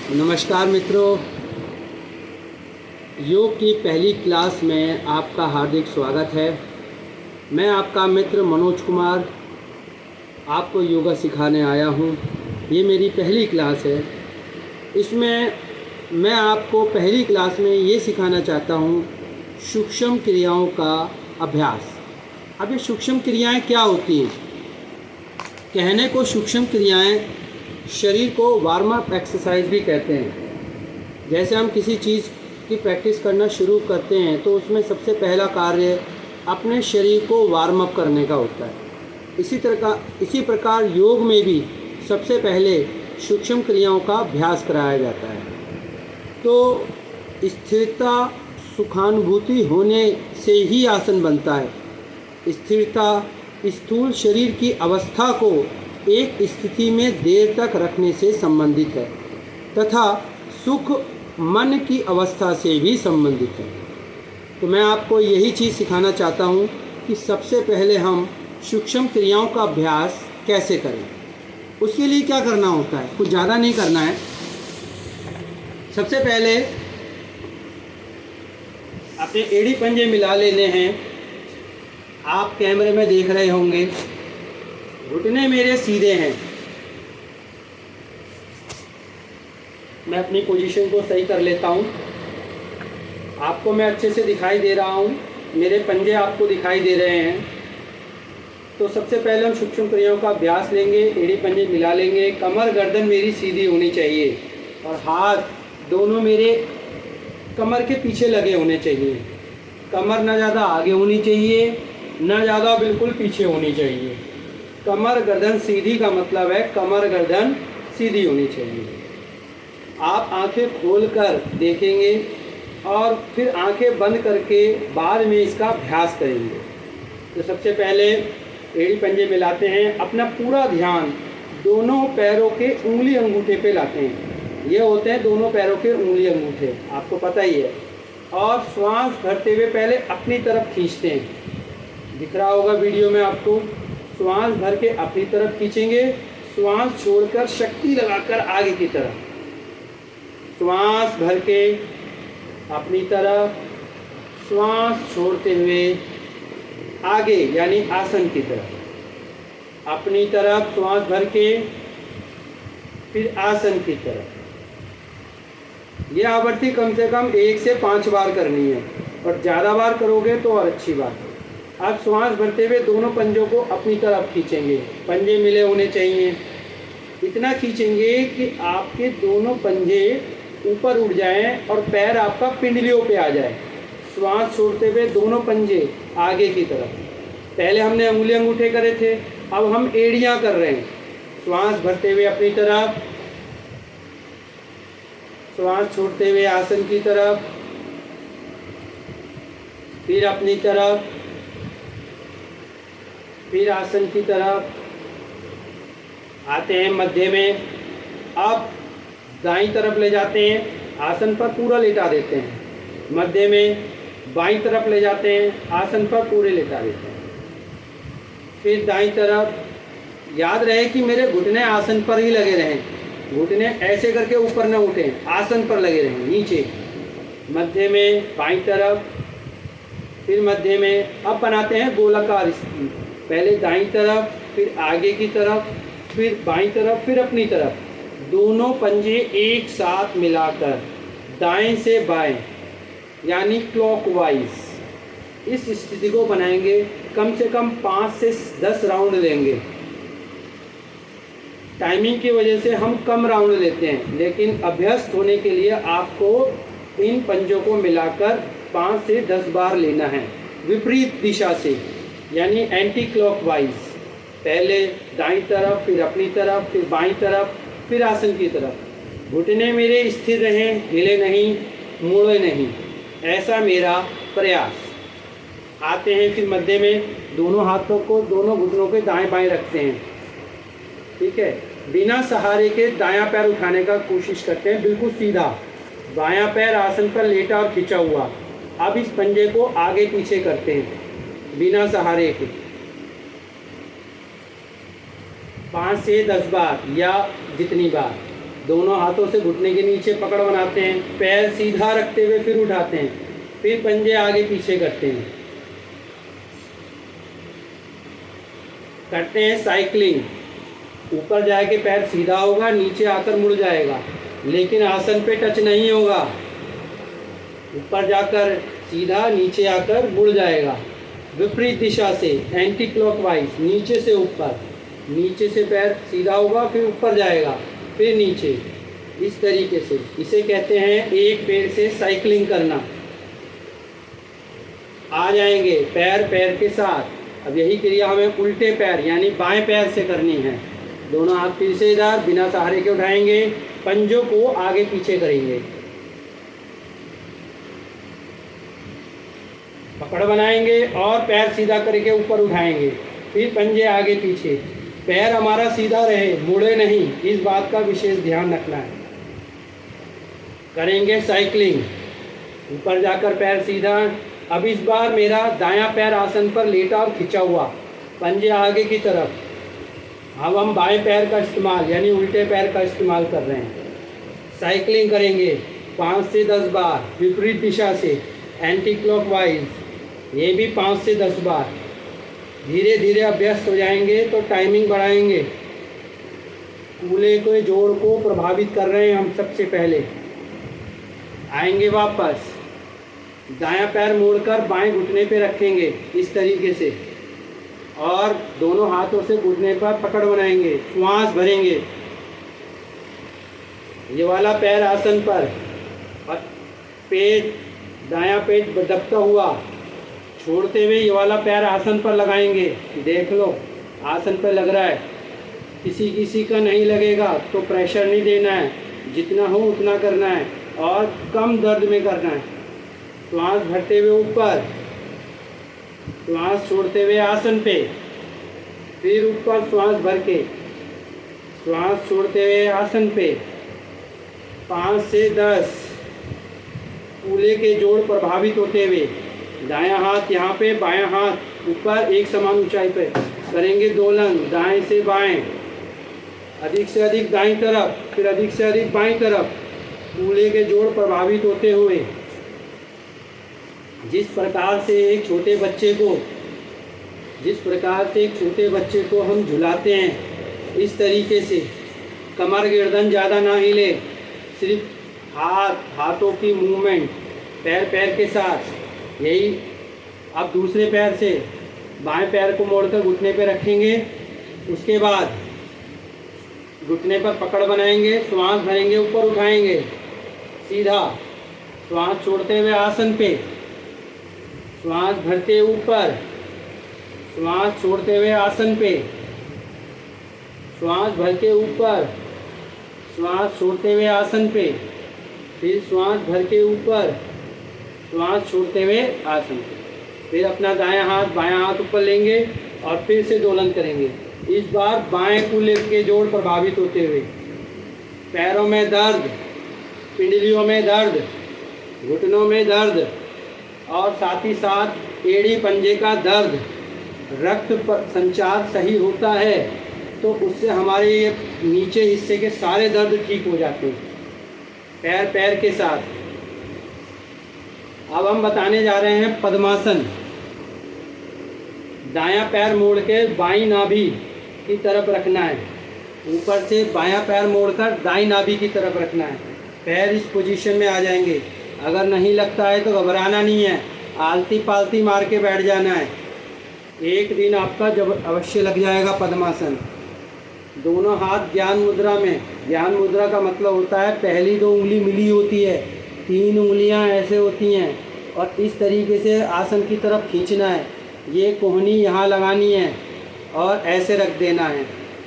नमस्कार मित्रों, योग की पहली क्लास में आपका हार्दिक स्वागत है। मैं आपका मित्र मनोज कुमार आपको योगा सिखाने आया हूँ। ये मेरी पहली क्लास है। इसमें मैं आपको पहली क्लास में ये सिखाना चाहता हूँ सूक्ष्म क्रियाओं का अभ्यास। अब ये सूक्ष्म क्रियाएं क्या होती हैं? कहने को सूक्ष्म क्रियाएं शरीर को वार्म अप एक्सरसाइज भी कहते हैं। जैसे हम किसी चीज़ की प्रैक्टिस करना शुरू करते हैं तो उसमें सबसे पहला कार्य अपने शरीर को वार्म अप करने का होता है। इसी प्रकार योग में भी सबसे पहले सूक्ष्म क्रियाओं का अभ्यास कराया जाता है। तो स्थिरता सुखानुभूति होने से ही आसन बनता है। स्थिरता स्थूल शरीर की अवस्था को एक स्थिति में देर तक रखने से संबंधित है तथा सुख मन की अवस्था से भी संबंधित है। तो मैं आपको यही चीज़ सिखाना चाहता हूँ कि सबसे पहले हम सूक्ष्म क्रियाओं का अभ्यास कैसे करें। उसके लिए क्या करना होता है? कुछ ज़्यादा नहीं करना है। सबसे पहले अपने एड़ी पंजे मिला लेने हैं। आप कैमरे में देख रहे होंगे, घुटने मेरे सीधे हैं। मैं अपनी पोजीशन को सही कर लेता हूँ। आपको मैं अच्छे से दिखाई दे रहा हूँ, मेरे पंजे आपको दिखाई दे रहे हैं। तो सबसे पहले हम सूक्ष्म क्रियाओं का अभ्यास लेंगे। एड़ी पंजे मिला लेंगे। कमर गर्दन मेरी सीधी होनी चाहिए और हाथ दोनों मेरे कमर के पीछे लगे होने चाहिए। कमर ना ज़्यादा आगे होनी चाहिए, ना ज़्यादा बिल्कुल पीछे होनी चाहिए। कमर गर्दन सीधी का मतलब है कमर गर्दन सीधी होनी चाहिए। आप आंखें खोलकर देखेंगे और फिर आंखें बंद करके बाद में इसका अभ्यास करेंगे। तो सबसे पहले एड़ी पंजे मिलाते हैं। अपना पूरा ध्यान दोनों पैरों के उंगली अंगूठे पे लाते हैं। ये होते हैं दोनों पैरों के उंगली अंगूठे, आपको पता ही है। और श्वास भरते हुए पहले अपनी तरफ खींचते हैं। दिख रहा होगा वीडियो में आपको। श्वास भर के अपनी तरफ खींचेंगे, श्वास छोड़कर शक्ति लगाकर आगे की तरफ। श्वास भर के अपनी तरफ, श्वास छोड़ते हुए आगे यानी आसन की तरफ। अपनी तरफ श्वास भर के फिर आसन की तरफ। यह आवृत्ति कम से कम 1 से 5 बार करनी है और ज़्यादा बार करोगे तो और अच्छी बात है। आप श्वास भरते हुए दोनों पंजों को अपनी तरफ खींचेंगे। पंजे मिले होने चाहिए। इतना खींचेंगे कि आपके दोनों पंजे ऊपर उठ जाएं और पैर आपका पिंडलियों पे आ जाए। श्वास छोड़ते हुए दोनों पंजे आगे की तरफ। पहले हमने उंगली अंगूठे करे थे, अब हम एड़ियाँ कर रहे हैं। श्वास भरते हुए अपनी तरफ, श्वास छोड़ते हुए आसन की तरफ, फिर अपनी तरफ, फिर आसन की तरफ। आते हैं मध्य में। अब दाईं तरफ ले जाते हैं, आसन पर पूरा लेटा देते हैं। मध्य में बाईं तरफ ले जाते हैं, आसन पर पूरे लेटा देते हैं। फिर दाईं तरफ। याद रहे कि मेरे घुटने आसन पर ही लगे रहें। घुटने ऐसे करके ऊपर न उठें, आसन पर लगे रहें नीचे। मध्य में बाईं तरफ, फिर मध्य में। अब बनाते हैं गोलाकार स्थिति। पहले दाईं तरफ, फिर आगे की तरफ, फिर बाईं तरफ, फिर अपनी तरफ। दोनों पंजे एक साथ मिलाकर दाएं से बाएं यानी क्लॉकवाइज इस स्थिति को बनाएंगे। कम से कम 5 से 10 राउंड लेंगे। टाइमिंग की वजह से हम कम राउंड लेते हैं, लेकिन अभ्यस्त होने के लिए आपको इन पंजों को मिलाकर 5 से 10 बार लेना है विपरीत दिशा से यानी एंटी क्लॉकवाइज। पहले दाईं तरफ, फिर अपनी तरफ, फिर बाईं तरफ, फिर आसन की तरफ। घुटने मेरे स्थिर रहें, हिले नहीं, मुड़े नहीं, ऐसा मेरा प्रयास। आते हैं फिर मध्य में। दोनों हाथों को दोनों घुटनों के दाएं बाएं रखते हैं। ठीक है। बिना सहारे के दायां पैर उठाने का कोशिश करते हैं, बिल्कुल सीधा। बायां पैर आसन पर लेटा और खिंचा हुआ। अब इस पंजे को आगे पीछे करते हैं बिना सहारे के। 5 से 10 बार या जितनी बार। दोनों हाथों से घुटने के नीचे पकड़ बनाते हैं, पैर सीधा रखते हुए फिर उठाते हैं, फिर पंजे आगे पीछे करते हैं। करते हैं साइकिलिंग। ऊपर जाके पैर सीधा होगा, नीचे आकर मुड़ जाएगा, लेकिन आसन पे टच नहीं होगा। ऊपर जाकर सीधा, नीचे आकर मुड़ जाएगा। विपरीत दिशा से एंटी क्लॉकवाइज, नीचे से ऊपर, नीचे से पैर सीधा होगा, फिर ऊपर जाएगा, फिर नीचे, इस तरीके से। इसे कहते हैं एक पैर से साइकिलिंग करना। आ जाएंगे पैर पैर के साथ। अब यही क्रिया हमें उल्टे पैर यानी बाएं पैर से करनी है। दोनों हाथ फिर से इधर बिना सहारे के उठाएंगे, पंजों को आगे पीछे करेंगे, पकड़ बनाएंगे और पैर सीधा करके ऊपर उठाएंगे, फिर पंजे आगे पीछे। पैर हमारा सीधा रहे, मुड़े नहीं, इस बात का विशेष ध्यान रखना है। करेंगे साइकिलिंग। ऊपर जाकर पैर सीधा। अब इस बार मेरा दायां पैर आसन पर लेटा और खिंचा हुआ, पंजे आगे की तरफ। अब हम बाएं पैर का इस्तेमाल यानी उल्टे पैर का इस्तेमाल कर रहे हैं। साइकिलिंग करेंगे 5 से 10 बार विपरीत दिशा से, एंटी क्लॉकवाइज, ये भी 5 से 10 बार। धीरे धीरे अभ्यस्त हो जाएंगे तो टाइमिंग बढ़ाएंगे। कूल्हे के जोड़ को प्रभावित कर रहे हैं हम सबसे पहले। आएंगे वापस, दायां पैर मोड़कर बाएं घुटने पे रखेंगे इस तरीके से, और दोनों हाथों से घुटने पर पकड़ बनाएंगे, श्वास भरेंगे। ये वाला पैर आसन पर, और पेट, दायां पेट दबता हुआ छोड़ते हुए ये वाला पैर आसन पर लगाएंगे। देख लो आसन पर लग रहा है, किसी किसी का नहीं लगेगा तो प्रेशर नहीं देना है, जितना हो उतना करना है और कम दर्द में करना है। श्वास भरते हुए ऊपर, श्वास छोड़ते हुए आसन पे, फिर ऊपर श्वास भर के, श्वास छोड़ते हुए आसन पे। 5 से 10 कूल्हे के जोड़ प्रभावित होते हुए, दायां हाथ यहाँ पे, बायां हाथ ऊपर, एक समान ऊंचाई पे करेंगे दोलन, दाएं से बाएं, अधिक से अधिक दाईं तरफ, फिर अधिक से अधिक बाईं तरफ, कूल्हे के जोड़ प्रभावित होते हुए। जिस प्रकार से एक छोटे बच्चे को हम झुलाते हैं, इस तरीके से कमर गर्दन ज़्यादा ना हिले, सिर्फ हाथों की मूवमेंट पैर पैर के साथ। यही अब दूसरे पैर से बाएं पैर को मोड़कर घुटने पे रखेंगे, उसके बाद घुटने पर पकड़ बनाएंगे, श्वास भरेंगे, ऊपर उठाएंगे सीधा, श्वास छोड़ते हुए आसन पे, श्वास भरते ऊपर, श्वास छोड़ते हुए आसन पे, श्वास भर के ऊपर, श्वास छोड़ते हुए आसन पे, फिर श्वास भर के ऊपर, श्वास छोड़ते हुए आसन पे। फिर अपना दायां हाथ बायां हाथ ऊपर लेंगे और फिर से दोलन करेंगे। इस बार बाएं कूल्हे के जोड़ प्रभावित होते हुए, पैरों में दर्द, पिंडलियों में दर्द, घुटनों में दर्द और साथ ही साथ एड़ी पंजे का दर्द। रक्त संचार सही होता है तो उससे हमारे ये नीचे हिस्से के सारे दर्द ठीक हो जाते हैं पैर पैर के साथ। अब हम बताने जा रहे हैं पद्मासन। दायां पैर मोड़ के बाईं नाभि की तरफ रखना है, ऊपर से बायां पैर मोड़कर दाईं नाभि की तरफ रखना है। पैर इस पोजीशन में आ जाएंगे। अगर नहीं लगता है तो घबराना नहीं है, आलती पालती मार के बैठ जाना है। एक दिन आपका जब अवश्य लग जाएगा पद्मासन। दोनों हाथ ज्ञान मुद्रा में। ज्ञान मुद्रा का मतलब होता है पहली 2 उंगली मिली होती है, 3 उंगलियां ऐसे होती हैं और इस तरीके से आसन की तरफ खींचना है। ये कोहनी यहाँ लगानी है और ऐसे रख देना है।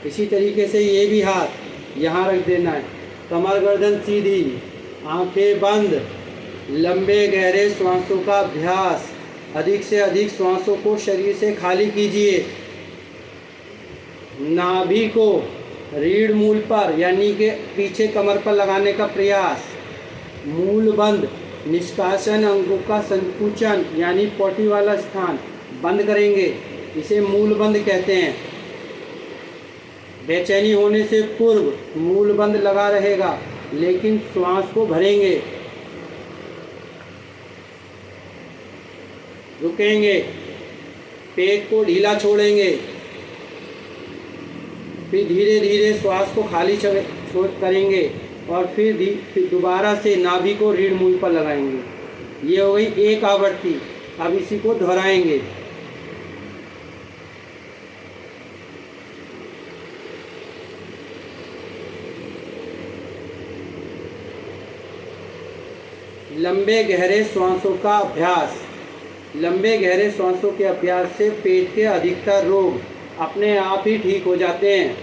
इसी तरीके से ये भी हाथ यहाँ रख देना है। कमर गर्दन सीधी, आंखें बंद, लंबे गहरे श्वासों का अभ्यास। अधिक से अधिक श्वासों को शरीर से खाली कीजिए। नाभि को रीढ़ मूल पर यानी कि पीछे कमर पर लगाने का प्रयास। मूल बंद, निष्कासन अंगों का संकुचन यानी पोटी वाला स्थान बंद करेंगे, इसे मूल बंद कहते हैं। बेचैनी होने से पूर्व मूलबंध लगा रहेगा, लेकिन श्वास को भरेंगे, रुकेंगे, पेट को ढीला छोड़ेंगे, फिर धीरे धीरे श्वास को खाली करेंगे और फिर दोबारा से नाभि को रीढ़ मूल पर लगाएंगे। ये हो गई एक आवृत्ति। अब इसी को दोहराएंगे। लंबे गहरे श्वासों का अभ्यास। लंबे गहरे श्वासों के अभ्यास से पेट के अधिकतर रोग अपने आप ही ठीक हो जाते हैं।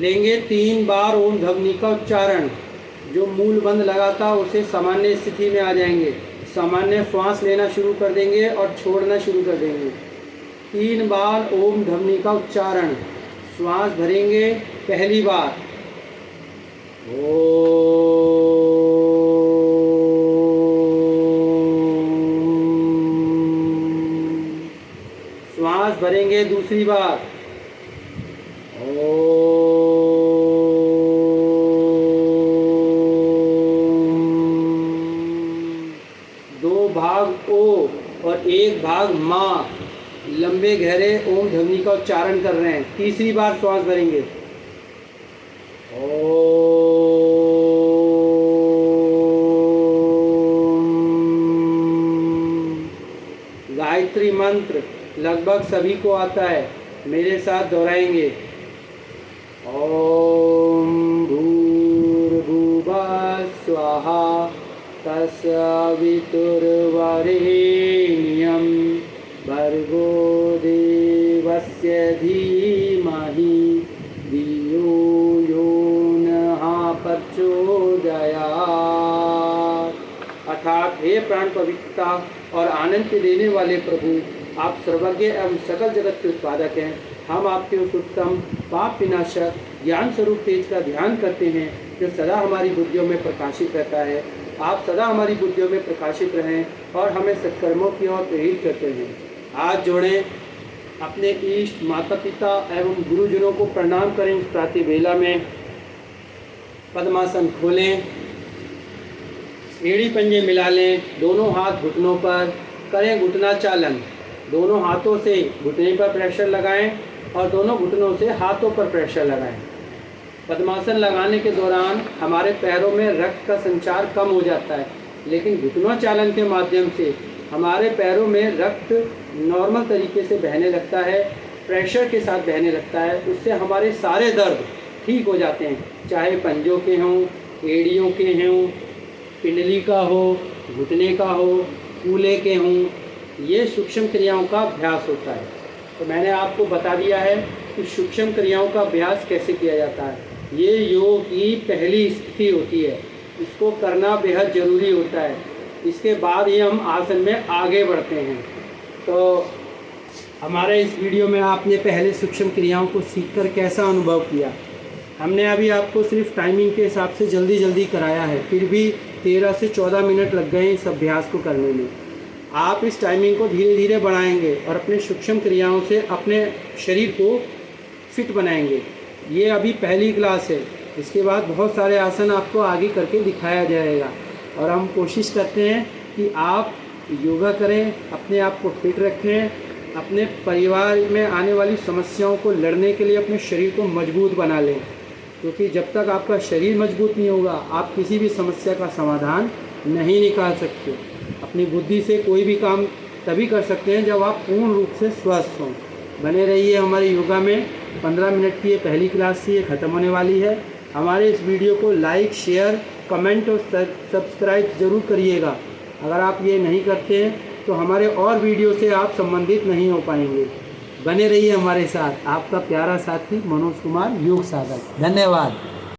लेंगे 3 बार ओम ध्वनि का उच्चारण। जो मूल बंद लगा था उसे सामान्य स्थिति में आ जाएंगे, सामान्य श्वास लेना शुरू कर देंगे और छोड़ना शुरू कर देंगे। 3 बार ओम ध्वनि का उच्चारण। श्वास भरेंगे पहली बार श्वास भरेंगे दूसरी बार 2 भाग ओ और 1 भाग माँ। लंबे गहरे ओम ध्वनि का उच्चारण कर रहे हैं। तीसरी बार श्वास भरेंगे गायत्री मंत्र लगभग सभी को आता है, मेरे साथ दोहराएंगे। ओम भूर्भुवः स्वाहा तत्सवितुर्वरेण्यं भर्गो देवस्य धीमहि धियो यो नः प्रचोदयात्। अर्थात हे प्राण पवित्रता और आनंद के देने वाले प्रभु, आप सर्वज्ञ एवं सकल जगत के उत्पादक हैं। हम आपके उस उत्तम पाप विनाशक ज्ञान स्वरूप तेज का ध्यान करते हैं जो सदा हमारी बुद्धियों में प्रकाशित रहता है। आप सदा हमारी बुद्धियों में प्रकाशित रहें और हमें सत्कर्मों की ओर प्रेरित करते हैं। आज जोड़ें, अपने इष्ट माता पिता एवं गुरुजनों को प्रणाम करें। इस प्रातः वेला में पद्मासन खोलें, एड़ी पंजे मिला लें, दोनों हाथ घुटनों पर करें घुटना चालन। दोनों हाथों से घुटने पर प्रेशर लगाएं और दोनों घुटनों से हाथों पर प्रेशर लगाएं। पद्मासन लगाने के दौरान हमारे पैरों में रक्त का संचार कम हो जाता है, लेकिन घुटना चालन के माध्यम से हमारे पैरों में रक्त नॉर्मल तरीके से बहने लगता है, प्रेशर के साथ बहने लगता है। उससे हमारे सारे दर्द ठीक हो जाते हैं, चाहे पंजों के हों, एड़ियों के हों, पिंडली का हो, घुटने का हो, कूल्हे के हों। ये सूक्ष्म क्रियाओं का अभ्यास होता है। तो मैंने आपको बता दिया है कि सूक्ष्म क्रियाओं का अभ्यास कैसे किया जाता है। ये योग की पहली स्थिति होती है, इसको करना बेहद ज़रूरी होता है। इसके बाद ही हम आसन में आगे बढ़ते हैं। तो हमारे इस वीडियो में आपने पहले सूक्ष्म क्रियाओं को सीखकर कैसा अनुभव किया? हमने अभी आपको सिर्फ टाइमिंग के हिसाब से जल्दी कराया है, फिर भी 13 से 14 मिनट लग गए इस अभ्यास को करने में। आप इस टाइमिंग को धीरे धीरे बढ़ाएंगे और अपने सूक्ष्म क्रियाओं से अपने शरीर को फिट बनाएंगे। ये अभी पहली क्लास है, इसके बाद बहुत सारे आसन आपको आगे करके दिखाया जाएगा। और हम कोशिश करते हैं कि आप योगा करें, अपने आप को फिट रखें, अपने परिवार में आने वाली समस्याओं को लड़ने के लिए अपने शरीर को मजबूत बना लें, क्योंकि जब तक आपका शरीर मजबूत नहीं होगा आप किसी भी समस्या का समाधान नहीं निकाल सकते। अपनी बुद्धि से कोई भी काम तभी कर सकते हैं जब आप पूर्ण रूप से स्वस्थ हों। बने रहिए हमारे योगा में। 15 मिनट की ये पहली क्लास थी, ये ख़त्म होने वाली है। हमारे इस वीडियो को लाइक, शेयर, कमेंट और सब्सक्राइब ज़रूर करिएगा। अगर आप ये नहीं करते हैं तो हमारे और वीडियो से आप संबंधित नहीं हो पाएंगे। बने रहिए हमारे साथ। आपका प्यारा साथी मनोज कुमार, योग साधक। धन्यवाद।